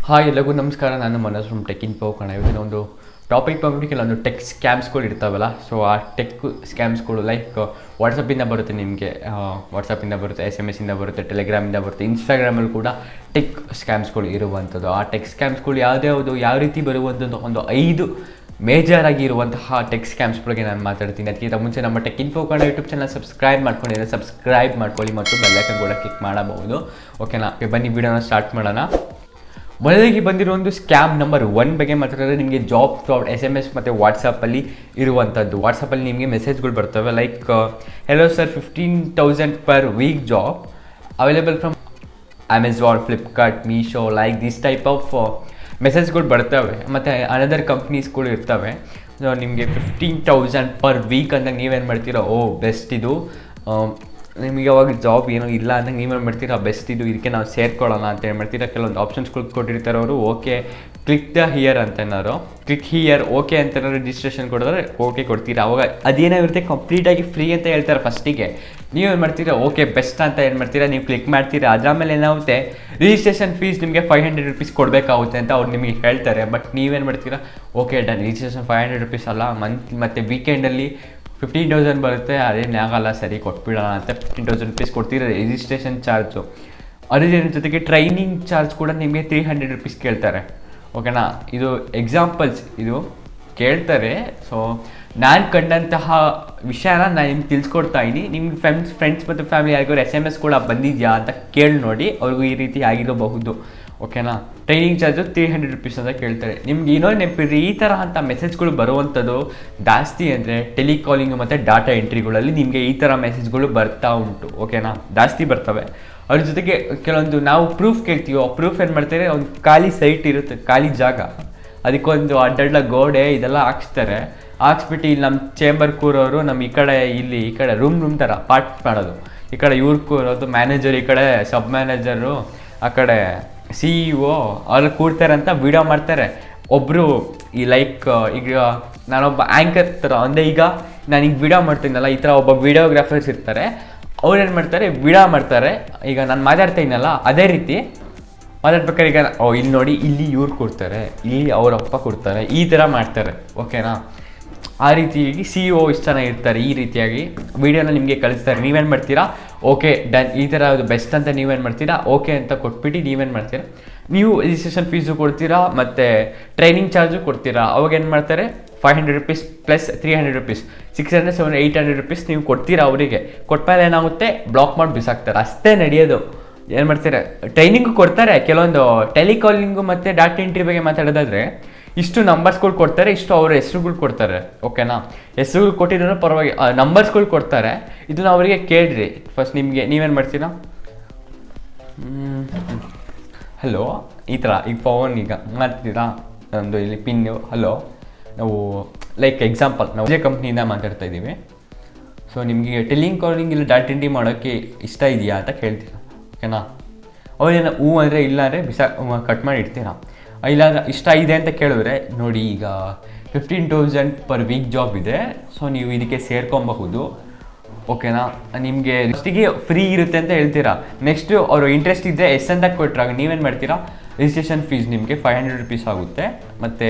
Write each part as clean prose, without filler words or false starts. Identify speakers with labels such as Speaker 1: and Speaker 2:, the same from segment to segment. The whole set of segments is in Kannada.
Speaker 1: ಹಾಯ್ ಎಲ್ಲರಿಗೂ ನಮಸ್ಕಾರ. ನಾನು ಮನೋಜ್ ಫ್ರಮ್ ಟೆಕ್ ಇನ್ಫೋ ಕಣ. ಇವತ್ತಿನ ಒಂದು ಟಾಪಿಕ್ ಬಂದ್ಬಿಟ್ಟು ಕೆಲವೊಂದು ಟೆಕ್ ಸ್ಕ್ಯಾಮ್ಸ್ಗಳು ಇರ್ತಾವಲ್ಲ. ಸೊ ಆ ಟೆಕ್ ಸ್ಕ್ಯಾಮ್ಸ್ಗಳು ಲೈಕ್ ವಾಟ್ಸಪ್ಪಿಂದ ಬರುತ್ತೆ, ನಿಮಗೆ ವಾಟ್ಸಪ್ಪಿಂದ ಬರುತ್ತೆ, SMS ಇಂದ ಬರುತ್ತೆ, ಟೆಲಿಗ್ರಾಮಿಂದ ಬರುತ್ತೆ, ಇನ್ಸ್ಟಾಗ್ರಾಮಲ್ಲಿ ಕೂಡ ಟೆಕ್ ಸ್ಕ್ಯಾಮ್ಸ್ಗಳು ಇರುವಂಥದ್ದು. ಆ ಟೆಕ್ ಸ್ಕ್ಯಾಮ್ಸ್ಗಳು ಯಾವುದ್ಯಾವುದು ಯಾವ ರೀತಿ ಬರುವಂಥದ್ದು ಒಂದು 5 ಮೇಜರ್ ಆಗಿ ಇರುವಂತಹ ಟೆಕ್ ಸ್ಕ್ಯಾಮ್ಸ್ ಬಗ್ಗೆ ನಾನು ಮಾತಾಡ್ತೀನಿ. ಅದಕ್ಕಿಂತ ಮುಂಚೆ ನಮ್ಮ tech info Kannada YouTube channel subscribe ಮಾಡ್ಕೊಂಡಿದ್ರೆ ಸಬ್ಸ್ಕ್ರೈಬ್ ಮಾಡ್ಕೊಳ್ಳಿ ಮತ್ತು ಬೆಲ್ ಐಕಾನ್ ಕೂಡ ಕ್ಲಿಕ್ ಮಾಡಬಹುದು. ಓಕೆನಾ, ಬನ್ನಿ ವಿಡಿಯೋನ ಸ್ಟಾರ್ಟ್ ಮಾಡೋಣ. ಮೊದಲಿಗೆ ಬಂದಿರೋ ಒಂದು ಸ್ಕ್ಯಾಮ್ ನಂಬರ್ 1 ಬಗ್ಗೆ ಮಾತಾಡಿದ್ರೆ ನಿಮಗೆ ಜಾಬ್ ಫ್ರಾಡ್ SMS ಮತ್ತು ವಾಟ್ಸಪ್ಪಲ್ಲಿ ಇರುವಂಥದ್ದು. ವಾಟ್ಸಪ್ಪಲ್ಲಿ ನಿಮಗೆ ಮೆಸೇಜ್ಗಳು ಬರ್ತವೆ like hello sir 15,000 per week job available from Amazon, Flipkart, Meesho, like this type of ಮೆಸೇಜ್ಗಳು ಬರ್ತವೆ. ಮತ್ತು ಅನದರ್ ಕಂಪ್ನೀಸ್ಗಳು ಇರ್ತವೆ. ಸೊ ನಿಮಗೆ 15,000 ಪರ್ ವೀಕ್ ಅಂದಾಗ ನೀವೇನು ಮಾಡ್ತೀರೋ, ಬೆಸ್ಟ್ ಇದು, ನಿಮಗೆ ಅವಾಗ ಜಾಬ್ ಏನೋ ಇಲ್ಲ ಅಂದಾಗ ನೀವೇನು ಮಾಡ್ತೀರಾ, ಬೆಸ್ಟ್ ಇದು, ಇದಕ್ಕೆ ನಾವು ಸೇರ್ಕೊಳ್ಳೋಣ ಅಂತ ಏನು ಮಾಡ್ತೀರಾ, ಕೆಲವೊಂದು ಆಪ್ಷನ್ಸ್ಗಳು ಕೊಟ್ಟಿರ್ತಾರೆ ಅವರು. ಓಕೆ ಕ್ಲಿಕ್ ದ ಹಿಯರ್ ಅಂತೇನಾರು ಕ್ಲಿಕ್ ಹಿಯರ್ ಓಕೆ ಅಂತ ರಿಜಿಸ್ಟ್ರೇಷನ್ ಕೊಡಿದ್ರೆ ಓಕೆ ಕೊಡ್ತೀರಾ. ಅವಾಗ ಅದೇನಾಗಿರುತ್ತೆ, ಕಂಪ್ಲೀಟಾಗಿ ಫ್ರೀ ಅಂತ ಹೇಳ್ತಾರೆ ಫಸ್ಟಿಗೆ. ನೀವೇನು ಮಾಡ್ತೀರಾ, ಓಕೆ ಬೆಸ್ಟ್ ಅಂತ ಏನು ಮಾಡ್ತೀರಾ, ನೀವು ಕ್ಲಿಕ್ ಮಾಡ್ತೀರಾ. ಅದಾದಮೇಲೆ ಏನಾಗುತ್ತೆ, ರಿಜಿಸ್ಟ್ರೇಷನ್ ಫೀಸ್ ನಿಮಗೆ 500 ರೂಪೀಸ್ ಕೊಡಬೇಕಾಗುತ್ತೆ ಅಂತ ಅವ್ರು ನಿಮಗೆ ಹೇಳ್ತಾರೆ. ಬಟ್ ನೀವೇನು ಮಾಡ್ತೀರಾ, ಓಕೆ ಡನ್, ರಿಜಿಸ್ಟ್ರೇಷನ್ 500 ರೂಪೀಸ್ ಅಲ್ಲ, ಮತ್ತು ವೀಕೆಂಡಲ್ಲಿ 15,000 ಬರುತ್ತೆ, ಅದೇನು ಆಗಲ್ಲ, ಸರಿ ಕೊಟ್ಬಿಡೋಣ ಅಂತ 15,000 ರೂಪೀಸ್ ಕೊಡ್ತೀರಾ ರಿಜಿಸ್ಟ್ರೇಷನ್ ಚಾರ್ಜು. ಅದ್ರ ಜೊತೆಗೆ ಟ್ರೈನಿಂಗ್ ಚಾರ್ಜ್ ಕೂಡ ನಿಮಗೆ 300 ರೂಪೀಸ್ ಕೇಳ್ತಾರೆ. ಓಕೆನಾ, ಇದು ಎಕ್ಸಾಂಪಲ್ಸ್, ಇದು ಕೇಳ್ತಾರೆ. ಸೊ ನಾನು ಕಂಡಂತಹ ವಿಷಯನ ನಾನು ನಿಮ್ಗೆ ತಿಳಿಸ್ಕೊಡ್ತಾ ಇದ್ದೀನಿ. ನಿಮ್ಗೆ ಫ್ರೆಂಡ್ಸ್ ಮತ್ತು ಫ್ಯಾಮಿಲಿ ಯಾರಿಗೂ SMS ಕೂಡ ಬಂದಿದೆಯಾ ಅಂತ ಕೇಳಿ ನೋಡಿ, ಅವ್ರಿಗೂ ಈ ರೀತಿ ಆಗಿರಬಹುದು. ಓಕೆನಾ, ಟ್ರೈನಿಂಗ್ ಚಾರ್ಜು 300 ರೂಪೀಸ್ ಅಂತ ಕೇಳ್ತಾರೆ. ನಿಮ್ಗೆ ಇನ್ನೊಂದು ನೆನಪಿರಿ, ಈ ಥರ ಅಂತ ಮೆಸೇಜ್ಗಳು ಬರುವಂಥದ್ದು ಜಾಸ್ತಿ ಅಂದರೆ ಟೆಲಿಕಾಲಿಂಗ್ ಮತ್ತು ಡಾಟಾ ಎಂಟ್ರಿಗಳಲ್ಲಿ ನಿಮಗೆ ಈ ಥರ ಮೆಸೇಜ್ಗಳು ಬರ್ತಾ ಉಂಟು. ಓಕೆನಾ, ಜಾಸ್ತಿ ಬರ್ತವೆ. ಅದ್ರ ಜೊತೆಗೆ ಕೆಲವೊಂದು ನಾವು ಪ್ರೂಫ್ ಕೇಳ್ತೀವೋ, ಆ ಪ್ರೂಫ್ ಏನು ಮಾಡ್ತಾರೆ, ಒಂದು ಖಾಲಿ ಸೈಟ್ ಇರುತ್ತೆ, ಖಾಲಿ ಜಾಗ, ಅದಕ್ಕೊಂದು ಅಡ್ಡಡ್ಡ ಗೋಡೆ ಇದೆಲ್ಲ ಹಾಕ್ಸ್ತಾರೆ. ಹಾಕ್ಸ್ಬಿಟ್ಟು ಇಲ್ಲಿ ನಮ್ಮ ಚೇಂಬರ್ ಕೂರೋರು ನಮ್ಮ ಈ ಕಡೆ ರೂಮ್ ಥರ ಪಾರ್ಟ್ ಮಾಡೋದು, ಈ ಕಡೆ ಇವ್ರು ಕೂರೋದು ಮ್ಯಾನೇಜರ್, ಈ ಕಡೆ ಸಬ್ ಮ್ಯಾನೇಜರು, ಆ ಕಡೆ CEO ಅವ್ರು ಕೂಡ್ತಾರೆ ಅಂತ ವಿಡಿಯೋ ಮಾಡ್ತಾರೆ. ಒಬ್ಬರು ಈ ಲೈಕ್ ಈಗ ನಾನೊಬ್ಬ ಆ್ಯಂಕರ್ ಥರ ಅಂದರೆ, ಈಗ ನಾನೀಗ ವಿಡಿಯೋ ಮಾಡ್ತೀನಲ್ಲ, ಈ ಥರ ಒಬ್ಬ ವಿಡಿಯೋಗ್ರಾಫರ್ಸ್ ಇರ್ತಾರೆ. ಅವ್ರು ಏನು ಮಾಡ್ತಾರೆ, ವಿಡಿಯೋ ಮಾಡ್ತಾರೆ. ಈಗ ನಾನು ಮಾತಾಡ್ತಾ ಇದ್ದೀನಲ್ಲ, ಅದೇ ರೀತಿ ಮಾತಾಡ್ಬೇಕಾದ್ರೆ ಈಗ ಇಲ್ಲಿ ನೋಡಿ, ಇಲ್ಲಿ ಇವ್ರು ಕೊಡ್ತಾರೆ, ಇಲ್ಲಿ ಅವ್ರ ಅಪ್ಪ ಕೊಡ್ತಾರೆ, ಈ ಥರ ಮಾಡ್ತಾರೆ. ಓಕೆನಾ, ಆ ರೀತಿಯಾಗಿ CEO ಇಷ್ಟು ಜನ ಇರ್ತಾರೆ, ಈ ರೀತಿಯಾಗಿ ವೀಡಿಯೋನ ನಿಮಗೆ ಕಳಿಸ್ತಾರೆ. ನೀವೇನು ಮಾಡ್ತೀರಾ, ಓಕೆ ಡನ್, ಈ ಥರ ಅದು ಬೆಸ್ಟ್ ಅಂತ ನೀವೇನು ಮಾಡ್ತೀರಾ, ಓಕೆ ಅಂತ ಕೊಟ್ಬಿಟ್ಟು ನೀವೇನು ಮಾಡ್ತೀರಾ, ನೀವು ರಿಜಿಸ್ಟ್ರೇಷನ್ ಫೀಸು ಕೊಡ್ತೀರಾ ಮತ್ತು ಟ್ರೈನಿಂಗ್ ಚಾರ್ಜು ಕೊಡ್ತೀರಾ. ಅವಾಗ ಏನು ಮಾಡ್ತಾರೆ, 500 ರೂಪೀಸ್ ಪ್ಲಸ್ 300 ರೂಪೀಸ್ 600, 700, 800 ರೂಪೀಸ್ ನೀವು ಕೊಡ್ತೀರಾ. ಅವರಿಗೆ ಕೊಟ್ಮೇಲೆ ಏನಾಗುತ್ತೆ, ಬ್ಲಾಕ್ ಮಾಡಿ ಬಿಸಾಕ್ತಾರೆ. ಅಷ್ಟೇ ನಡೆಯೋದು. ಏನು ಮಾಡ್ತಾರೆ, ಟ್ರೈನಿಂಗು ಕೊಡ್ತಾರೆ. ಕೆಲವೊಂದು ಟೆಲಿಕಾಲಿಂಗು ಮತ್ತು ಡಾಟಾ ಎಂಟ್ರಿ ಬಗ್ಗೆ ಮಾತಾಡೋದಾದರೆ ಇಷ್ಟು ನಂಬರ್ಸ್ಗಳು ಕೊಡ್ತಾರೆ, ಇಷ್ಟು ಅವ್ರ ಹೆಸ್ರುಗಳು ಕೊಡ್ತಾರೆ. ಓಕೆನಾ, ಹೆಸ್ರುಗಳು ಕೊಟ್ಟಿರೋ ಪರವಾಗಿ ನಂಬರ್ಸ್ಗಳು ಕೊಡ್ತಾರೆ. ಇದನ್ನ ಅವರಿಗೆ ಕೇಳ್ರಿ ಫಸ್ಟ್. ನೀವೇನು ಮಾಡ್ತೀರಾ, ಹಲೋ ಈ ಥರ, ಈಗ ಫೋನ್ ಈಗ ಮಾಡ್ತೀರಾ, ನಮ್ಮದು ಇಲ್ಲಿ ಪಿನ್ನು, ಹಲೋ ನಾವು ಲೈಕ್ ಎಕ್ಸಾಂಪಲ್ ನಾವು ಅದೇ ಕಂಪ್ನಿಯಿಂದ ಮಾತಾಡ್ತಾ ಇದ್ದೀವಿ. ಸೊ ನಿಮಗೆ ಟೆಲಿಕಾಲಿಂಗ್ ಇಲ್ಲ ಡಾಟಾ ಎಂಟ್ರಿ ಮಾಡೋಕ್ಕೆ ಇಷ್ಟ ಇದೆಯಾ ಅಂತ ಕೇಳ್ತೀರಾ. ಓಕೆನಾ, ಅವ್ರೇನು ಹ್ಞೂ ಅಂದರೆ ಇಲ್ಲ ಅಂದರೆ ಕಟ್ ಮಾಡಿ ಇಡ್ತೀರಾ. ಇಲ್ಲ ಇಷ್ಟ ಇದೆ ಅಂತ ಕೇಳಿದ್ರೆ, ನೋಡಿ ಈಗ 15,000 ಪರ್ ವೀಕ್ ಜಾಬ್ ಇದೆ, ಸೊ ನೀವು ಇದಕ್ಕೆ ಸೇರ್ಕೊಬಹುದು. ಓಕೆನಾ, ನಿಮಗೆ ಫಸ್ಟಿಗೆ ಫ್ರೀ ಇರುತ್ತೆ ಅಂತ ಹೇಳ್ತೀರಾ. ನೆಕ್ಸ್ಟು ಅವರು ಇಂಟ್ರೆಸ್ಟ್ ಇದ್ದರೆ ಎಸ್ ಅಂತ ಕೊಟ್ಟರಾಗ ನೀವೇನು ಮಾಡ್ತೀರಾ, ರಿಜಿಸ್ಟ್ರೇಷನ್ ಫೀಸ್ ನಿಮಗೆ 500 ರೂಪೀಸ್ ಆಗುತ್ತೆ ಮತ್ತು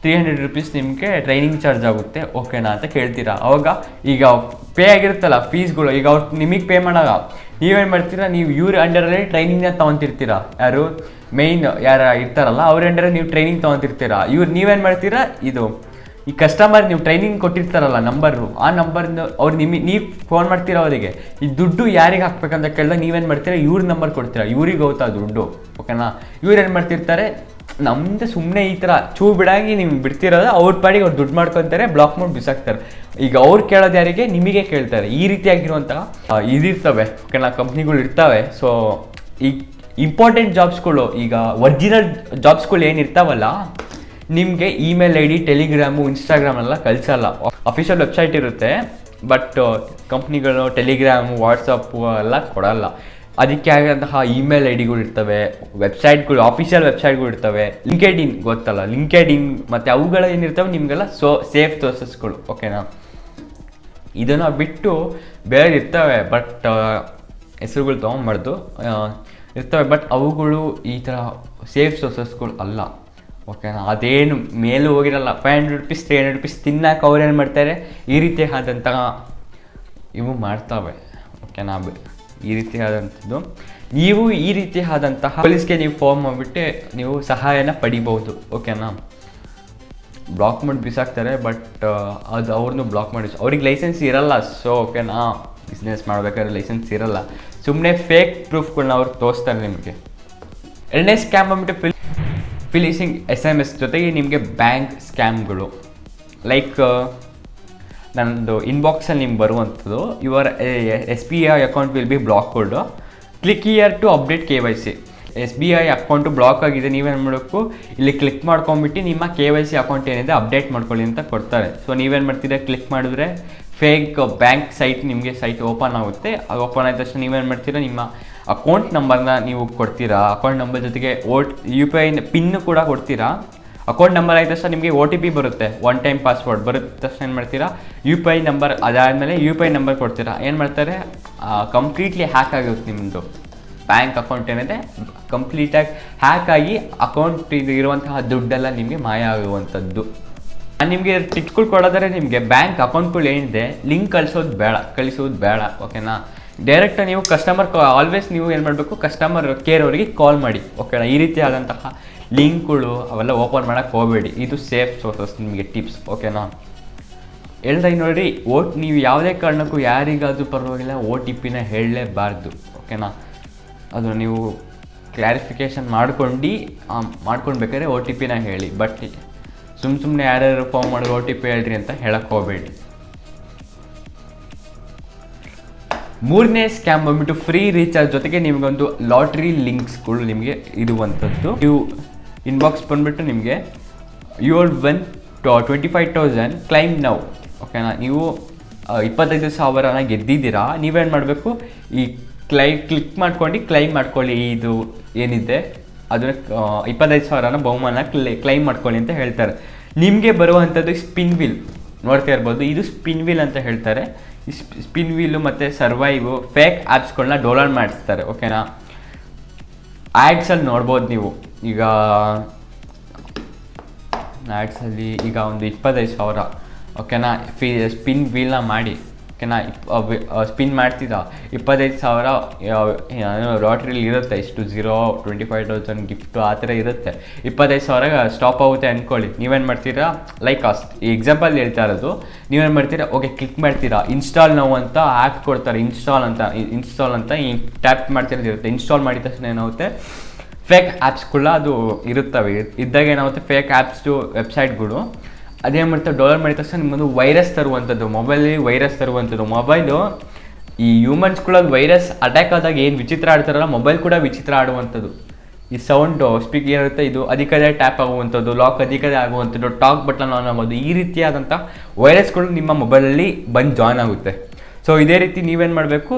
Speaker 1: 300 ರೂಪೀಸ್ ನಿಮಗೆ ಟ್ರೈನಿಂಗ್ ಚಾರ್ಜ್ ಆಗುತ್ತೆ. ಓಕೆನಾ ಅಂತ ಕೇಳ್ತೀರಾ. ಅವಾಗ ಈಗ ಪೇ ಆಗಿರುತ್ತಲ್ಲ ಫೀಸ್ಗಳು, ಈಗ ಅವ್ರು ನಿಮಗೆ ಪೇ ಮಾಡಾಗ ನೀವೇನು ಮಾಡ್ತೀರಾ, ನೀವು ಇವ್ರ ಅಂಡರಲ್ಲಿ ಟ್ರೈನಿಂಗ್ನ ತೊಗೊತಿರ್ತೀರಾ. ಯಾರು ಮೇಯ್ನ್ ಯಾರು ಇರ್ತಾರಲ್ಲ ಅವ್ರ ಅಂಡರಲ್ಲಿ ನೀವು ಟ್ರೈನಿಂಗ್ ತೊಗೊತಿರ್ತೀರಾ. ನೀವೇನು ಮಾಡ್ತೀರಾ, ಇದು ಈ ಕಸ್ಟಮರ್ ನೀವು ಟ್ರೈನಿಂಗ್ ಕೊಟ್ಟಿರ್ತಾರಲ್ಲ ನಂಬರು, ಆ ನಂಬರ್ನ ಅವ್ರು ನೀವು ಫೋನ್ ಮಾಡ್ತೀರಾ ಅವರಿಗೆ. ಈ ದುಡ್ಡು ಯಾರಿಗೆ ಹಾಕ್ಬೇಕಂತ ಕೇಳಿದಾಗ ನೀವೇನು ಮಾಡ್ತೀರಾ, ಇವ್ರ ನಂಬರ್ ಕೊಡ್ತೀರಾ, ಇವ್ರಿಗೆ ಹೋಗ್ತಾ ದುಡ್ಡು. ಓಕೆನಾ, ಇವ್ರು ಏನು ಮಾಡ್ತಿರ್ತಾರೆ, ನಮ್ಮದು ಸುಮ್ಮನೆ ಈ ಥರ ಚೂ ಬಿಡಾಗಿ ನಿಮ್ಗೆ ಬಿಡ್ತಿರೋದು, ಅವ್ರ ಪಾಡಿಗೆ ಅವ್ರು ದುಡ್ಡು ಮಾಡ್ಕೊತಾರೆ, ಬ್ಲಾಕ್ ಮಾಡಿ ಬಿಸಾಕ್ತಾರೆ. ಈಗ ಅವ್ರು ಕೇಳೋದು ಯಾರಿಗೆ, ನಿಮಗೆ ಕೇಳ್ತಾರೆ. ಈ ರೀತಿಯಾಗಿರುವಂತಹ ಇದಿರ್ತವೆ. ಓಕೆನಾ, ಕಂಪ್ನಿಗಳು ಇರ್ತವೆ. ಸೊ ಈಗ ಇಂಪಾರ್ಟೆಂಟ್ ಜಾಬ್ಸ್ಗಳು, ಈಗ ಒರಿಜಿನಲ್ ಜಾಬ್ಸ್ಗಳು ಏನಿರ್ತಾವಲ್ಲ, ನಿಮಗೆ ಇಮೇಲ್ ID, ಟೆಲಿಗ್ರಾಮು, ಇನ್ಸ್ಟಾಗ್ರಾಮೆಲ್ಲ ಕಳಿಸಲ್ಲ. ಅಫಿಷಿಯಲ್ ವೆಬ್ಸೈಟ್ ಇರುತ್ತೆ, ಬಟ್ ಕಂಪ್ನಿಗಳು ಟೆಲಿಗ್ರಾಮು, ವಾಟ್ಸಪ್ಪು ಎಲ್ಲ ಕೊಡಲ್ಲ. ಅದಕ್ಕೆ ಆಗಿರುವಂತಹ ಇಮೇಲ್ IDಗಳು ಇರ್ತವೆ, ವೆಬ್ಸೈಟ್ಗಳು, ಆಫಿಷಿಯಲ್ ವೆಬ್ಸೈಟ್ಗಳು ಇರ್ತವೆ. ಲಿಂಕೆಡ್ ಗೊತ್ತಲ್ಲ, ಲಿಂಕೆಡ್ ಮತ್ತು ಅವುಗಳ ಏನಿರ್ತವೆ ನಿಮಗೆಲ್ಲ ಸೇಫ್ ಸೋರ್ಸಸ್ಗಳು. ಓಕೆನಾ, ಇದನ್ನು ಬಿಟ್ಟು ಬೇರೆ ಇರ್ತವೆ, ಬಟ್ ಹೆಸರುಗಳು ತೊಗೊಂಬಾರ್ದು ಇರ್ತವೆ. ಬಟ್ ಅವುಗಳು ಈ ಥರ ಸೇಫ್ ಸೋರ್ಸಸ್ಗಳು ಅಲ್ಲ, ಓಕೆನಾ. ಅದೇನು ಮೇಲೂ ಹೋಗಿರಲ್ಲ. ₹500 ₹300 ತಿನ್ನಕ್ಕೆ ಅವ್ರೇನು ಮಾಡ್ತಾರೆ, ಈ ರೀತಿ ಆದಂತಹ ಇವು ಮಾಡ್ತವೆ, ಓಕೆನಾ. ಈ ರೀತಿ ಆದಂಥದ್ದು ನೀವು ಈ ರೀತಿ ಆದಂತಹ ಪೊಲೀಸ್ಗೆ ನೀವು ಫೋನ್ ಮಾಡಿಬಿಟ್ಟು ನೀವು ಸಹಾಯನ ಪಡಿಬೋದು, ಓಕೆನಾ. ಬ್ಲಾಕ್ ಮಾಡಿ ಬಿಸಾಕ್ತಾರೆ, ಬಟ್ ಅದು ಅವ್ರನ್ನೂ ಬ್ಲಾಕ್ ಮಾಡಿ, ಅವ್ರಿಗೆ ಲೈಸೆನ್ಸ್ ಇರಲ್ಲ. ಸೊ ಓಕೆನಾ, ಬಿಸ್ನೆಸ್ ಮಾಡಬೇಕಾದ್ರೆ ಲೈಸೆನ್ಸ್ ಇರಲ್ಲ, ಸುಮ್ಮನೆ ಫೇಕ್ ಪ್ರೂಫ್ಗಳನ್ನ ಅವ್ರು ತೋರಿಸ್ತಾರೆ ನಿಮಗೆ. ಎರಡನೇ ಸ್ಕ್ಯಾಮ್ ಬಂದ್ಬಿಟ್ಟು ಫಿಲಿಸಿಂಗ್ SMS ಜೊತೆಗೆ ನಿಮಗೆ ಬ್ಯಾಂಕ್ ಸ್ಕ್ಯಾಮ್ಗಳು. ಲೈಕ್ ನನ್ನದು ಇನ್ಬಾಕ್ಸಲ್ಲಿ ನಿಮ್ಗೆ ಬರುವಂಥದ್ದು, your SBI account will be blocked, click here to update KYC. SBI account block ಆಗಿದೆ, ನೀವೇನು ಮಾಡಬೇಕು, ಇಲ್ಲಿ ಕ್ಲಿಕ್ ಮಾಡ್ಕೊಂಬಿಟ್ಟು ನಿಮ್ಮ KYC ಅಕೌಂಟ್ ಏನಿದೆ ಅಪ್ಡೇಟ್ ಮಾಡ್ಕೊಳ್ಳಿ ಅಂತ ಕೊಡ್ತಾರೆ. ಸೊ ನೀವೇನು ಮಾಡ್ತೀರಾ, ಕ್ಲಿಕ್ ಮಾಡಿದ್ರೆ ಫೇಕ್ ಬ್ಯಾಂಕ್ ಸೈಟ್ ನಿಮಗೆ ಸೈಟ್ ಓಪನ್ ಆಗುತ್ತೆ. ಅದು ಓಪನ್ ಆದ ತಕ್ಷಣ ನೀವೇನು ಮಾಡ್ತೀರಾ, ನಿಮ್ಮ ಅಕೌಂಟ್ ನಂಬರ್ನ ನೀವು ಕೊಡ್ತೀರಾ. ಅಕೌಂಟ್ ನಂಬರ್ ಜೊತೆಗೆ UPI ಪಿನ್ ಕೂಡ ಕೊಡ್ತೀರಾ. ಅಕೌಂಟ್ ನಂಬರ್ ಆದ ತಕ್ಷಣ ನಿಮಗೆ OTP ಬರುತ್ತೆ, ಒನ್ ಟೈಮ್ ಪಾಸ್ವರ್ಡ್ ಬರುತ್ತೆ. ತಕ್ಷಣ ಏನು ಮಾಡ್ತೀರಾ, UPI ನಂಬರ್, ಅದಾದಮೇಲೆ UPI ನಂಬರ್ ಕೊಡ್ತೀರಾ. ಏನು ಮಾಡ್ತಾರೆ, ಕಂಪ್ಲೀಟ್ಲಿ ಹ್ಯಾಕ್ ಆಗುತ್ತೆ ನಿಮ್ಮದು ಬ್ಯಾಂಕ್ ಅಕೌಂಟ್ ಏನಿದೆ, ಕಂಪ್ಲೀಟಾಗಿ ಹ್ಯಾಕ್ ಆಗಿ ಅಕೌಂಟ್ ಇರುವಂತಹ ದುಡ್ಡೆಲ್ಲ ನಿಮಗೆ ಮಾಯ ಆಗುವಂಥದ್ದು. ನಾನು ನಿಮಗೆ ಟಿಪ್ಸ್ಗಳು ಕೊಡೋದಾದ್ರೆ, ನಿಮಗೆ ಬ್ಯಾಂಕ್ ಅಕೌಂಟ್ಗಳು ಏನಿದೆ ಲಿಂಕ್ ಕಳಿಸೋದು ಬೇಡ, ಓಕೆನಾ. ಡೈರೆಕ್ಟಾಗಿ ನೀವು ಆಲ್ವೇಸ್ ನೀವು ಏನು ಮಾಡಬೇಕು, ಕಸ್ಟಮರ್ ಕೇರ್ ಅವರಿಗೆ ಕಾಲ್ ಮಾಡಿ, ಓಕೆನಾ. ಈ ರೀತಿ ಆದಂತಹ ಲಿಂಕ್ಗಳು ಅವೆಲ್ಲ ಓಪನ್ ಮಾಡೋಕ್ಕೆ ಹೋಗಬೇಡಿ. ಇದು ಸೇಫ್ ಸೋರ್ಸಸ್ ನಿಮಗೆ ಟಿಪ್ಸ್, ಓಕೆನಾ. ಹೇಳ್ದಾಗ ನೋಡಿ, ನೀವು ಯಾವುದೇ ಕಾರಣಕ್ಕೂ ಯಾರಿಗಾದರೂ ಪರವಾಗಿಲ್ಲ OTPನ ಹೇಳಲೇಬಾರ್ದು, ಓಕೆನಾ. ಅದು ನೀವು ಕ್ಲಾರಿಫಿಕೇಷನ್ ಮಾಡ್ಕೊಳ್ಬೇಕಾದ್ರೆ OTPನ ಹೇಳಿ. ಬಟ್ ಸುಮ್ಮನೆ ಯಾರ್ಯಾರು ಫೋನ್ ಮಾಡಿ OTP ಹೇಳ್ರಿ ಅಂತ ಹೇಳಕ್ಕೆ ಹೋಗಬೇಡಿ. ಮೂರನೇ ಸ್ಕ್ಯಾಮ್ ಬಂದ್ಬಿಟ್ಟು ಫ್ರೀ ರೀಚಾರ್ಜ್ ಜೊತೆಗೆ ನಿಮಗೊಂದು ಲಾಟ್ರಿ ಲಿಂಕ್ಸ್ಗಳು ನಿಮಗೆ ಇರುವಂಥದ್ದು. ನೀವು ಇನ್ಬಾಕ್ಸ್ ಬಂದುಬಿಟ್ಟು ನಿಮಗೆ you are won 25,000 claim now, ಓಕೆನಾ. ನೀವು 25,000 ಗೆದ್ದಿದ್ದೀರಾ. ನೀವೇನು ಮಾಡಬೇಕು, ಈ ಕ್ಲಿಕ್ ಮಾಡ್ಕೊಂಡು ಕ್ಲೈಮ್ ಮಾಡ್ಕೊಳ್ಳಿ. ಇದು ಏನಿದೆ ಅದನ್ನು 25,000 ಬಹುಮಾನ ಕ್ಲೈಮ್ ಮಾಡ್ಕೊಳ್ಳಿ ಅಂತ ಹೇಳ್ತಾರೆ. ನಿಮಗೆ ಬರುವಂಥದ್ದು ಸ್ಪಿನ್ ವೀಲ್ ನೋಡ್ತಾ ಇರ್ಬೋದು. ಇದು ಸ್ಪಿನ್ ವೀಲ್ ಅಂತ ಹೇಳ್ತಾರೆ. ಈ ಸ್ಪಿನ್ ವೀಲು ಮತ್ತು ಸರ್ವೈವು ಫೇಕ್ ಆ್ಯಪ್ಸ್ಗಳನ್ನ ಡೌನ್ಲೋಡ್ ಮಾಡಿಸ್ತಾರೆ, ಓಕೆನಾ. ಆ್ಯಡ್ಸಲ್ಲಿ ನೋಡ್ಬೋದು ನೀವು. ಈಗ ಆ್ಯಡ್ಸಲ್ಲಿ ಈಗ ಒಂದು 25,000, ಓಕೆನಾ, ಸ್ಪಿನ್ ವೀಲ್ನ ಮಾಡಿ, ಓಕೆನಾ. ಸ್ಪಿನ್ ಮಾಡ್ತಿದ್ದ 25,000 ಲಾಟ್ರಿಲಿ ಇರುತ್ತೆ. ಇಷ್ಟು 25,000 ಗಿಫ್ಟು ಆ ಥರ ಇರುತ್ತೆ. 25,000 ಸ್ಟಾಪ್ ಆಗುತ್ತೆ ಅಂದ್ಕೊಳ್ಳಿ. ನೀವೇನು ಮಾಡ್ತೀರಾ, ಲೈಕ್ ಎಕ್ಸಾಂಪಲ್ ಹೇಳ್ತಾ ಇರೋದು, ನೀವೇನು ಮಾಡ್ತೀರಾ, ಓಕೆ ಕ್ಲಿಕ್ ಮಾಡ್ತೀರಾ. ಇನ್ಸ್ಟಾಲ್ ನಾವು ಅಂತ ಆ್ಯಪ್ ಕೊಡ್ತಾರೆ, ಇನ್ಸ್ಟಾಲ್ ಅಂತ ಈ ಟ್ಯಾಪ್ ಮಾಡ್ತಿರೋದಿರುತ್ತೆ. ಇನ್ಸ್ಟಾಲ್ ಮಾಡಿದ ತಕ್ಷಣ ಏನಾಗುತ್ತೆ, ಫೇಕ್ ಆ್ಯಪ್ಸ್ಗಳ ಅದು ಇರುತ್ತವೆ. ಇದ್ದಾಗ ಏನಾಗುತ್ತೆ, ಫೇಕ್ ಆ್ಯಪ್ಸ್ದು ವೆಬ್ಸೈಟ್ಗಳು ಅದೇನು ಮಾಡ್ತಾರೆ, ಡೌನ್ಲೋಡ್ ಮಾಡಿದ ತಕ್ಷಣ ನಿಮ್ಮದು ವೈರಸ್ ತರುವಂಥದ್ದು, ಮೊಬೈಲಲ್ಲಿ ವೈರಸ್ ತರುವಂಥದ್ದು. ಮೊಬೈಲು ಈ ಹ್ಯೂಮನ್ಸ್ಗಳಲ್ಲಿ ವೈರಸ್ ಅಟ್ಯಾಕ್ ಆದಾಗ ಏನು ವಿಚಿತ್ರ ಆಡ್ತಾರಲ್ಲ, ಮೊಬೈಲ್ ಕೂಡ ವಿಚಿತ್ರ ಆಡುವಂಥದ್ದು. ಈ ಸೌಂಡು ಸ್ಪೀಕ್ ಏನಿರುತ್ತೆ, ಇದು ಅಧಿಕದೇ ಟ್ಯಾಪ್ ಆಗುವಂಥದ್ದು, ಲಾಕ್ ಅಧಿಕದೇ ಆಗುವಂಥದ್ದು, ಟಾಕ್ ಬಟನ್ ಆನ್ ಆಗೋದು, ಈ ರೀತಿಯಾದಂಥ ವೈರಸ್ಗಳು ನಿಮ್ಮ ಮೊಬೈಲಲ್ಲಿ ಬಂದು ಜಾಯ್ನ್ ಆಗುತ್ತೆ. ಸೊ ಇದೇ ರೀತಿ ನೀವೇನು ಮಾಡಬೇಕು,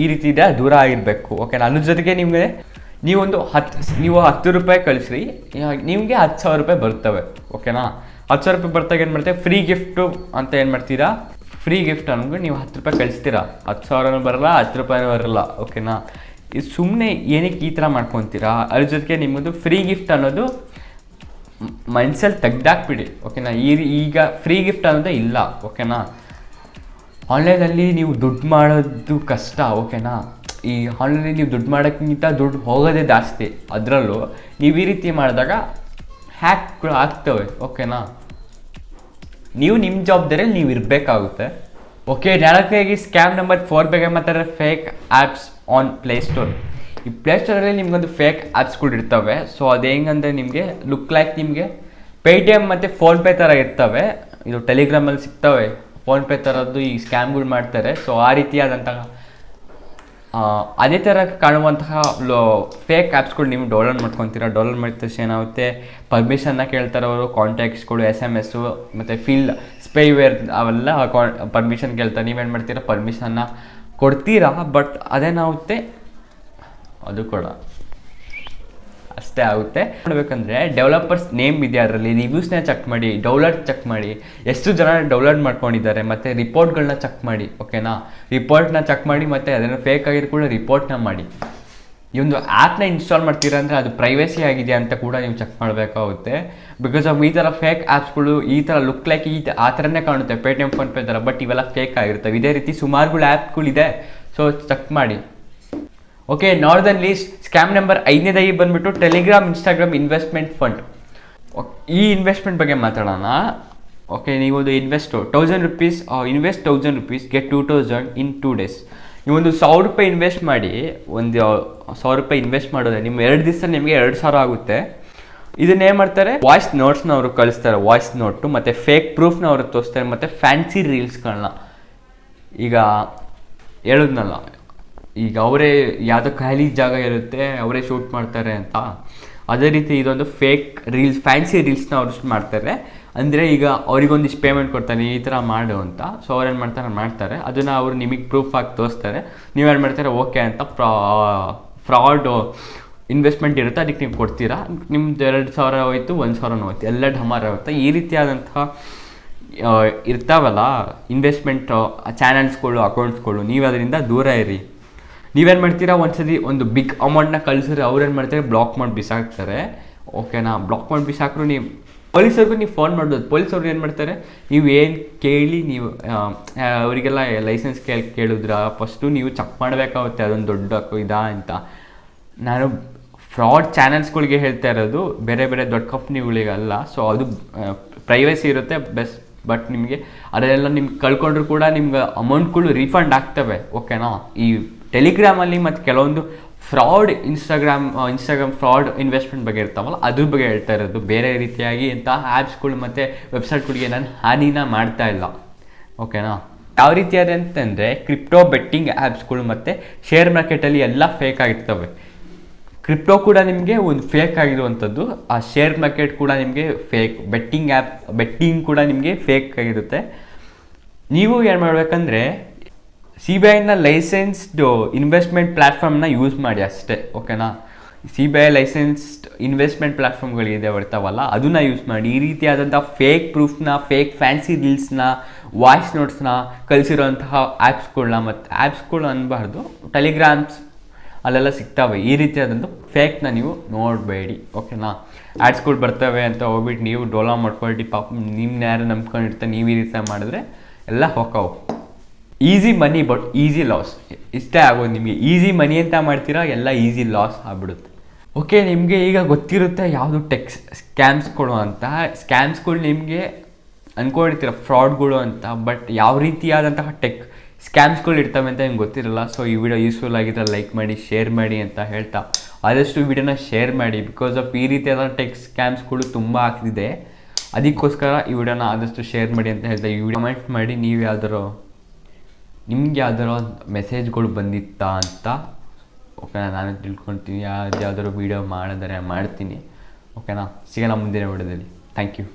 Speaker 1: ಈ ರೀತಿ ಇದೆ ದೂರ ಆಗಿರಬೇಕು, ಓಕೆನಾ. ಅದ್ರ ಜೊತೆಗೆ ನೀವು ₹10 ಕಳಿಸ್ರಿ, ನಿಮಗೆ ₹10,000 ಬರ್ತವೆ, ಓಕೆನಾ. ₹10,000 ಬರ್ತಾಗ ಏನು ಮಾಡ್ತೀವಿ, ಫ್ರೀ ಗಿಫ್ಟು ಅಂತ ಏನು ಮಾಡ್ತೀರಾ, ಫ್ರೀ ಗಿಫ್ಟ್ ಅನ್ಕೊಂಡು ನೀವು ₹10 ಕಳಿಸ್ತೀರಾ. 10,000 ಬರಲ್ಲ, ₹10 ಬರಲ್ಲ, ಓಕೆನಾ. ಇದು ಸುಮ್ಮನೆ ಏನಕ್ಕೆ ಈ ಥರ ಮಾಡ್ಕೊತೀರಾ. ಅದ್ರ ಜೊತೆಗೆ ನಿಮ್ಮದು ಫ್ರೀ ಗಿಫ್ಟ್ ಅನ್ನೋದು ಮನ್ಸಲ್ಲಿ ತೆಗ್ದಾಕ್ಬಿಡಿ, ಓಕೆನಾ. ಈಗ ಫ್ರೀ ಗಿಫ್ಟ್ ಅನ್ನೋದೇ ಇಲ್ಲ, ಓಕೆನಾ. ಆನ್ಲೈನಲ್ಲಿ ನೀವು ದುಡ್ಡು ಮಾಡೋದು ಕಷ್ಟ, ಓಕೆನಾ. ಈ ಆನ್ಲೈನಲ್ಲಿ ನೀವು ದುಡ್ಡು ಮಾಡೋಕ್ಕಿಂತ ದುಡ್ಡು ಹೋಗೋದೇ ಜಾಸ್ತಿ. ಅದರಲ್ಲೂ ನೀವು ಈ ರೀತಿ ಮಾಡಿದಾಗ ಹ್ಯಾಕ್ಗಳು ಆಗ್ತವೆ, ಓಕೆನಾ. ನೀವು ನಿಮ್ಮ ಜವಾಬ್ದಾರಿಯಲ್ಲಿ ನೀವು ಇರಬೇಕಾಗುತ್ತೆ, ಓಕೆ. ನಾಲ್ಕನೇದಾಗಿ ಸ್ಕ್ಯಾಮ್ ನಂಬರ್ 4 ಬಗ್ಗೆ ಮಾತಾಡಿದ್ರೆ ಫೇಕ್ ಆ್ಯಪ್ಸ್ ಆನ್ ಪ್ಲೇಸ್ಟೋರ್. ಈ ಪ್ಲೇಸ್ಟೋರಲ್ಲಿ ನಿಮ್ಗೊಂದು ಫೇಕ್ ಆ್ಯಪ್ಸ್ಗಳು ಇರ್ತವೆ. ಸೊ ಅದು ಹೆಂಗಂದರೆ ನಿಮಗೆ ಲುಕ್ ಲೈಕ್ ನಿಮಗೆ ಪೇಟಿಎಮ್ ಮತ್ತು ಫೋನ್ಪೇ ಥರ ಇರ್ತವೆ. ಇದು ಟೆಲಿಗ್ರಾಮಲ್ಲಿ ಸಿಗ್ತವೆ, ಫೋನ್ಪೇ ಥರದ್ದು ಈ ಸ್ಕ್ಯಾಮ್ಗಳು ಮಾಡ್ತಾರೆ. ಸೊ ಆ ರೀತಿಯಾದಂತಹ ಅದೇ ಥರ ಕಾಣುವಂತಹ ಫೇಕ್ ಆ್ಯಪ್ಸ್ಗಳು ನೀವು ಡೌನ್ಲೋಡ್ ಮಾಡ್ಕೊತೀರಾ. ಡೌನ್ಲೋಡ್ ಮಾಡಿದ ತಕ್ಷಣ ಏನಾಗುತ್ತೆ, ಪರ್ಮಿಷನ್ನ ಕೇಳ್ತಾರೆ ಅವರು, ಕಾಂಟ್ಯಾಕ್ಟ್ಸ್ಗಳು, SMS ಮತ್ತು ಸ್ಪೈವೇರ್ ಅವೆಲ್ಲ ಪರ್ಮಿಷನ್ ಕೇಳ್ತಾರೆ. ನೀವೇನು ಮಾಡ್ತೀರಾ, ಪರ್ಮಿಷನ್ನ ಕೊಡ್ತೀರಾ. ಬಟ್ ಅದೇನಾಗುತ್ತೆ, ಅದು ಕೂಡ ಅಷ್ಟೇ ಆಗುತ್ತೆ. ನೋಡಬೇಕಂದ್ರೆ ಡೆವಲಪರ್ಸ್ ನೇಮ್ ಇದೆ, ಅದರಲ್ಲಿ ರಿವ್ಯೂಸ್ನ ಚೆಕ್ ಮಾಡಿ, ಡೌನ್ಲೋಡ್ ಚೆಕ್ ಮಾಡಿ, ಎಷ್ಟು ಜನ ಡೌನ್ಲೋಡ್ ಮಾಡ್ಕೊಂಡಿದ್ದಾರೆ, ಮತ್ತು ರಿಪೋರ್ಟ್ಗಳನ್ನ ಚೆಕ್ ಮಾಡಿ, ಓಕೆನಾ. ರಿಪೋರ್ಟ್ನ ಚೆಕ್ ಮಾಡಿ, ಮತ್ತು ಅದನ್ನು ಫೇಕ್ ಆಗಿರೋ ಕೂಡ ರಿಪೋರ್ಟ್ನ ಮಾಡಿ. ಈ ಒಂದು ಆ್ಯಪ್ನ ಇನ್ಸ್ಟಾಲ್ ಮಾಡ್ತೀರಾ ಅಂದರೆ ಅದು ಪ್ರೈವೇಸಿ ಆಗಿದೆ ಅಂತ ಕೂಡ ನೀವು ಚೆಕ್ ಮಾಡಬೇಕಾಗುತ್ತೆ. ಬಿಕಾಸ್ ಆಫ್ ಈ ಥರ ಫೇಕ್ ಆ್ಯಪ್ಸ್ಗಳು ಈ ಥರ ಲುಕ್ ಲೈಕ್ ಆ ಥರನೇ ಕಾಣುತ್ತೆ ಪೇಟಿಎಮ್ ಫೋನ್ಪೇ ಥರ, ಬಟ್ ಇವೆಲ್ಲ ಫೇಕ್ ಆಗಿರ್ತವೆ. ಇದೇ ರೀತಿ ಸುಮಾರುಗಳು ಆ್ಯಪ್ಗಳಿದೆ, ಸೊ ಚೆಕ್ ಮಾಡಿ. ಓಕೆ, ನಾರ್ದನ್ ಲೀಸ್ಟ್ ಸ್ಕ್ಯಾಮ್ ನಂಬರ್ 5ನೇದಾಗಿ ಬಂದುಬಿಟ್ಟು ಟೆಲಿಗ್ರಾಮ್ ಇನ್ಸ್ಟಾಗ್ರಾಮ್ ಇನ್ವೆಸ್ಟ್ಮೆಂಟ್ ಫಂಡ್. ಈ ಇನ್ವೆಸ್ಟ್ಮೆಂಟ್ ಬಗ್ಗೆ ಮಾತಾಡೋಣ. ಓಕೆ, ನೀವೊಂದು ₹1,000 ಇನ್ವೆಸ್ಟ್ ₹1,000 ಗೆಟ್ 2,000 ಇನ್ 2 days. ನೀವೊಂದು ₹1,000 ಇನ್ವೆಸ್ಟ್ ಮಾಡಿ, ಒಂದು ₹1,000 ಇನ್ವೆಸ್ಟ್ ಮಾಡಿದ್ರೆ ನಿಮ್ಮ 2 ದಿವಸ ನಿಮಗೆ 2,000 ಆಗುತ್ತೆ. ಇದನ್ನೇನು ಮಾಡ್ತಾರೆ, ವಾಯ್ಸ್ ನೋಟ್ಸ್ನ ಅವರು ಕಳಿಸ್ತಾರೆ, ವಾಯ್ಸ್ ನೋಟು ಮತ್ತು ಫೇಕ್ ಪ್ರೂಫ್ನ ಅವರು ತೋರಿಸ್ತಾರೆ, ಮತ್ತು ಫ್ಯಾನ್ಸಿ ರೀಲ್ಸ್ಗಳನ್ನ. ಈಗ ಹೇಳಿದ್ನಲ್ಲ, ಈಗ ಅವರೇ ಯಾವುದೋ ಖಾಲಿ ಜಾಗ ಇರುತ್ತೆ ಅವರೇ ಶೂಟ್ ಮಾಡ್ತಾರೆ ಅಂತ, ಅದೇ ರೀತಿ ಇದೊಂದು ಫೇಕ್ ರೀಲ್ಸ್, ಫ್ಯಾನ್ಸಿ ರೀಲ್ಸ್ನ ಅವರು ಮಾಡ್ತಾರೆ. ಅಂದರೆ ಈಗ ಅವ್ರಿಗೊಂದಿಷ್ಟು ಪೇಮೆಂಟ್ ಕೊಡ್ತಾರೆ, ಈ ಥರ ಮಾಡು ಅಂತ. ಸೊ ಅವ್ರೇನು ಮಾಡ್ತಾರೆ ಅದನ್ನು ಅವರು ನಿಮಗೆ ಪ್ರೂಫ್ ಆಗಿ ತೋರಿಸ್ತಾರೆ. ನೀವೇನು ಮಾಡ್ತಾರೆ, ಓಕೆ ಅಂತ ಫ್ರಾಡ್ ಇನ್ವೆಸ್ಟ್ಮೆಂಟ್ ಇರುತ್ತೆ, ಅದಕ್ಕೆ ನೀವು ಕೊಡ್ತೀರಾ. ನಿಮ್ದು 2,000 ಹೋಯ್ತು, 1,000 ಹೋಯ್ತು, ಎಲ್ಲ ಢಮಾರ ಆಗುತ್ತೆ. ಈ ರೀತಿಯಾದಂತಹ ಇರ್ತಾವಲ್ಲ ಇನ್ವೆಸ್ಟ್ಮೆಂಟ್ ಚಾನಲ್ಸ್ಗಳು, ಅಕೌಂಟ್ಸ್ಗಳು, ನೀವು ಅದರಿಂದ ದೂರ ಇರಿ. ನೀವೇನು ಮಾಡ್ತೀರಾ, ಒಂದು ಬಿಗ್ ಅಮೌಂಟ್ನ ಕಳಿಸಿದ್ರೆ ಅವ್ರೇನು ಮಾಡ್ತಾರೆ, ಬ್ಲಾಕ್ ಮಾಡಿ ಬಿಸಾಕ್ತಾರೆ. ಓಕೆನಾ, ಬ್ಲಾಕ್ ಮಾಡಿ ಬಿಸಾಕ್ರು ನೀವು ಪೊಲೀಸವ್ರಿಗೂ ನೀವು ಫೋನ್ ಮಾಡ್ಬೋದು. ಪೊಲೀಸವ್ರು ಏನು ಮಾಡ್ತಾರೆ, ನೀವು ಏನು ಕೇಳಿ ನೀವು ಅವರಿಗೆಲ್ಲ ಲೈಸೆನ್ಸ್ ಕೇಳಿದ್ರ ಫಸ್ಟು ನೀವು ಚೆಕ್ ಮಾಡಬೇಕಾಗುತ್ತೆ ಅದೊಂದು ದೊಡ್ಡ ಇದಾ ಅಂತ. ನಾನು ಫ್ರಾಡ್ ಚಾನಲ್ಸ್ಗಳಿಗೆ ಹೇಳ್ತಾ ಇರೋದು, ಬೇರೆ ಬೇರೆ ದೊಡ್ಡ ಕಂಪ್ನಿಗಳಿಗಲ್ಲ. ಸೊ ಅದು ಪ್ರೈವೇಸಿ ಇರುತ್ತೆ ಬೆಸ್ಟ್, ಬಟ್ ನಿಮಗೆ ಅದೆಲ್ಲ ನಿಮ್ಗೆ ಕಳ್ಕೊಂಡ್ರು ಕೂಡ ನಿಮ್ಗೆ ಅಮೌಂಟ್ಗಳು ರೀಫಂಡ್ ಆಗ್ತವೆ. ಓಕೆನಾ, ಈ ಟೆಲಿಗ್ರಾಮಲ್ಲಿ ಮತ್ತು ಕೆಲವೊಂದು ಫ್ರಾಡ್ ಇನ್ಸ್ಟಾಗ್ರಾಮ್ ಫ್ರಾಡ್ ಇನ್ವೆಸ್ಟ್ಮೆಂಟ್ ಬಗ್ಗೆ ಇರ್ತಾವಲ್ಲ, ಅದ್ರ ಬಗ್ಗೆ ಹೇಳ್ತಾ ಇರೋದು. ಬೇರೆ ರೀತಿಯಾಗಿ ಇಂಥ ಆ್ಯಪ್ಸ್ಗಳು ಮತ್ತು ವೆಬ್ಸೈಟ್ಗಳಿಗೆ ನಾನು ಹಾನಿನ ಮಾಡ್ತಾ ಇಲ್ಲ. ಓಕೆನಾ, ಯಾವ ರೀತಿಯಾದ ಅಂತಂದರೆ ಕ್ರಿಪ್ಟೋ ಬೆಟ್ಟಿಂಗ್ ಆ್ಯಪ್ಸ್ಗಳು ಮತ್ತು ಶೇರ್ ಮಾರ್ಕೆಟಲ್ಲಿ ಎಲ್ಲ ಫೇಕ್ ಆಗಿರ್ತವೆ. ಕ್ರಿಪ್ಟೋ ಕೂಡ ನಿಮಗೆ ಒಂದು ಫೇಕ್ ಆಗಿರುವಂಥದ್ದು, ಆ ಶೇರ್ ಮಾರ್ಕೆಟ್ ಕೂಡ ನಿಮಗೆ ಫೇಕ್, ಬೆಟ್ಟಿಂಗ್ ಕೂಡ ನಿಮಗೆ ಫೇಕ್ ಆಗಿರುತ್ತೆ. ನೀವು ಏನು ಮಾಡಬೇಕಂದ್ರೆ CBIನ ಲೈಸೆನ್ಸ್ಡ್ ಇನ್ವೆಸ್ಟ್ಮೆಂಟ್ ಪ್ಲ್ಯಾಟ್ಫಾರ್ಮ್ನ ಯೂಸ್ ಮಾಡಿ ಅಷ್ಟೇ. ಓಕೆನಾ, CBI ಲೈಸೆನ್ಸ್ಡ್ ಇನ್ವೆಸ್ಟ್ಮೆಂಟ್ ಪ್ಲ್ಯಾಟ್ಫಾರ್ಮ್ಗಳಿದೆ ಬರ್ತಾವಲ್ಲ, ಅದನ್ನು ಯೂಸ್ ಮಾಡಿ. ಈ ರೀತಿಯಾದಂಥ ಫೇಕ್ ಪ್ರೂಫ್ನ, ಫೇಕ್ ಫ್ಯಾನ್ಸಿ ರೀಲ್ಸ್ನ, ವಾಯ್ಸ್ ನೋಟ್ಸ್ನ ಕಳಿಸಿರೋಂತಹ ಆ್ಯಪ್ಸ್ಗಳನ್ನ, ಮತ್ತು ಆ್ಯಪ್ಸ್ಗಳು ಅನ್ನಬಾರ್ದು, ಟೆಲಿಗ್ರಾಮ್ಸ್ ಅಲ್ಲೆಲ್ಲ ಸಿಗ್ತವೆ. ಈ ರೀತಿಯಾದಂಥ ಫೇಕ್ನ ನೀವು ನೋಡಬೇಡಿ. ಓಕೆನಾ, ಆ್ಯಡ್ಸ್ಗಳು ಬರ್ತವೆ ಅಂತ ಹೋಗ್ಬಿಟ್ಟು ನೀವು ಡೋಲಾ ಮಾಡ್ಕೊಳ್ರಿ. ಪಾಪ ನಿಮ್ಮನ್ನ ಯಾರು ನಂಬ್ಕೊಂಡಿರ್ತಾರೆ, ನೀವು ಈ ರೀತಿ ಮಾಡಿದ್ರೆ ಎಲ್ಲ ಹೋಗವು. Easy money but easy loss, ಇಷ್ಟೇ ಆಗೋದು ನಿಮಗೆ. ಈಸಿ ಮನಿ ಅಂತ ಮಾಡ್ತೀರಾ, ಎಲ್ಲ ಈಸಿ ಲಾಸ್ ಆಗ್ಬಿಡುತ್ತೆ. ಓಕೆ, ನಿಮಗೆ ಈಗ ಗೊತ್ತಿರುತ್ತೆ ಯಾವುದು ಸ್ಕ್ಯಾಮ್ಸ್ಗಳು ಅಂತ. ಸ್ಕ್ಯಾಮ್ಸ್ಗಳು ನಿಮಗೆ ಅಂದ್ಕೊಂಡಿರ್ತೀರ ಫ್ರಾಡ್ಗಳು ಅಂತ, ಬಟ್ ಯಾವ ರೀತಿಯಾದಂತಹ ಸ್ಕ್ಯಾಮ್ಸ್ಗಳು ಇರ್ತವೆ ಅಂತ ನಿಮ್ಗೆ ಗೊತ್ತಿರಲ್ಲ. ಸೊ ಈ ವಿಡಿಯೋ ಯೂಸ್ಫುಲ್ ಆಗಿದ್ರೆ ಲೈಕ್ ಮಾಡಿ, ಶೇರ್ ಮಾಡಿ ಅಂತ ಹೇಳ್ತಾ ಆದಷ್ಟು ವಿಡಿಯೋನ ಶೇರ್ ಮಾಡಿ. ಬಿಕಾಸ್ ಆಫ್ ಈ ರೀತಿಯಾದ ಸ್ಕ್ಯಾಮ್ಸ್ಗಳು ತುಂಬ ಆಗ್ತಿದೆ, ಅದಕ್ಕೋಸ್ಕರ ಈ ವಿಡಿಯೋನ ಆದಷ್ಟು ಶೇರ್ ಮಾಡಿ ಅಂತ ಹೇಳ್ತಾ ಈ ವಿಡಿಯೋ ಕಮೆಂಟ್ ಮಾಡಿ ನಿಮ್ಗೆ ಯಾವ್ದಾರೋ ಮೆಸೇಜ್ಗಳು ಬಂದಿತ್ತಾ ಅಂತ. ಓಕೆನಾ, ನಾನು ತಿಳ್ಕೊಳ್ತೀನಿ. ಯಾವ್ದಾದ್ರು ವೀಡಿಯೋ ಮಾಡಿದರೆ ಮಾಡ್ತೀನಿ. ಓಕೆನಾ, ಸಿಗೋಣ ಮುಂದಿನ ವಿಡಿಯೋದಲ್ಲಿ. Thank you.